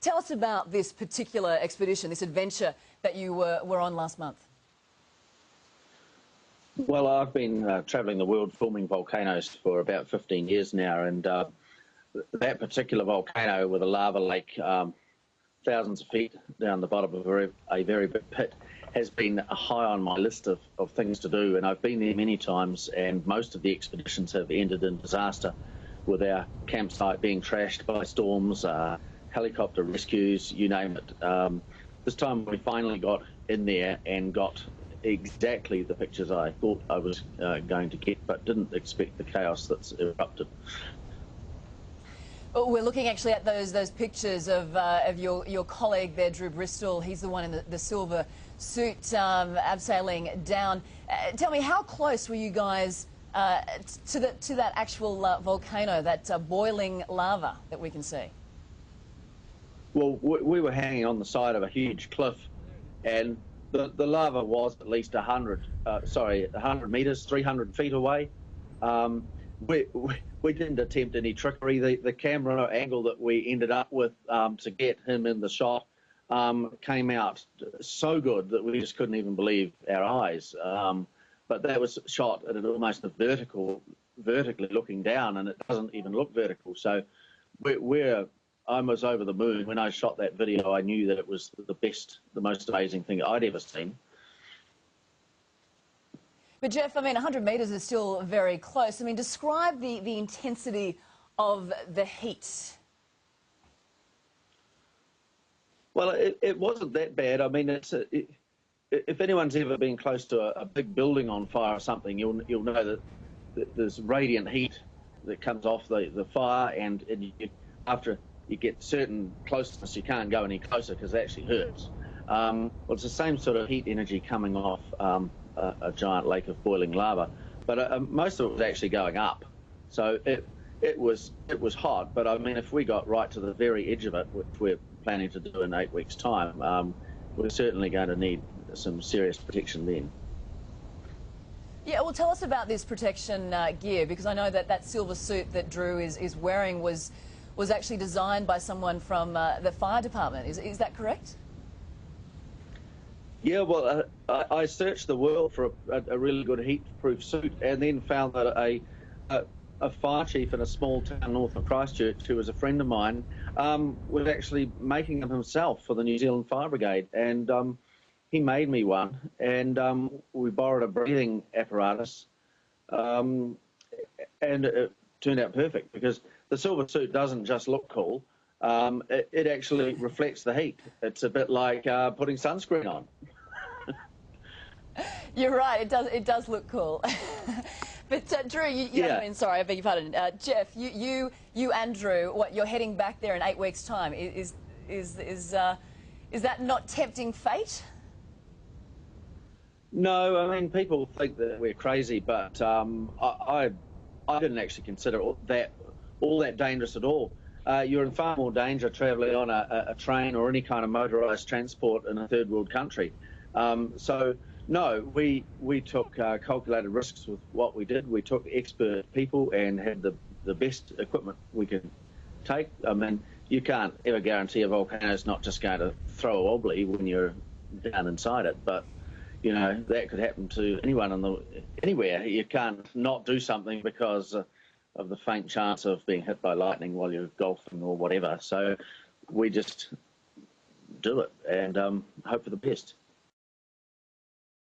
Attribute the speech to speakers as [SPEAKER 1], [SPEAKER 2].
[SPEAKER 1] Tell us about this particular expedition, this adventure that you were on last month.
[SPEAKER 2] Well, I've been travelling the world filming volcanoes for about 15 years now, and that particular volcano with a lava lake thousands of feet down the bottom of a very big pit has been high on my list of things to do, and I've been there many times, and most of the expeditions have ended in disaster, with our campsite being trashed by storms, helicopter rescues, you name it. This time we finally got in there and got exactly the pictures I thought I was going to get, but didn't expect the chaos that's erupted.
[SPEAKER 1] Well, we're looking actually at those pictures of your colleague there, Drew Bristol. He's the one in the silver suit abseiling down. Tell me, how close were you guys to that actual volcano, that boiling lava that we can see?
[SPEAKER 2] Well, we were hanging on the side of a huge cliff, and the lava was at least 100 metres, 300 feet away. We didn't attempt any trickery. The camera angle that we ended up with to get him in the shot came out so good that we just couldn't even believe our eyes. But that was shot at almost a vertically looking down, and it doesn't even look vertical. So I was over the moon. When I shot that video, I knew that it was the best, the most amazing thing I'd ever seen.
[SPEAKER 1] But Geoff, I mean, 100 metres is still very close. I mean, describe the intensity of the heat.
[SPEAKER 2] Well, it wasn't that bad. I mean, if anyone's ever been close to a big building on fire or something, you'll know that there's radiant heat that comes off the fire, and after you get certain closeness, you can't go any closer because it actually hurts. Well, it's the same sort of heat energy coming off a giant lake of boiling lava, but most of it was actually going up. So it was hot, but I mean, if we got right to the very edge of it, which we're planning to do in 8 weeks' time, we're certainly going to need some serious protection then.
[SPEAKER 1] Yeah, well, tell us about this protection gear, because I know that silver suit that Drew is wearing was actually designed by someone from the fire department. Is that correct?
[SPEAKER 2] Yeah, well, I searched the world for a really good heat-proof suit, and then found that a fire chief in a small town north of Christchurch, who was a friend of mine, was actually making them himself for the New Zealand Fire Brigade, and he made me one, and we borrowed a breathing apparatus, and it turned out perfect, because the silver suit doesn't just look cool, it actually reflects the heat. It's a bit like putting sunscreen on.
[SPEAKER 1] You're right, it does look cool. But Drew,
[SPEAKER 2] yeah.
[SPEAKER 1] I mean, sorry, I beg your pardon. Geoff, you and Drew, you're heading back there in 8 weeks' time. Is that not tempting fate?
[SPEAKER 2] No, I mean, people think that we're crazy, but I didn't actually consider all that dangerous at all. You're in far more danger travelling on a train or any kind of motorised transport in a third world country. So no, we took calculated risks with what we did. We took expert people and had the best equipment we could take. I mean, you can't ever guarantee a volcano's not just going to throw a wobbly when you're down inside it, but you know, that could happen to anyone anywhere. You can't not do something because of the faint chance of being hit by lightning while you're golfing or whatever. So we just do it and hope for the best.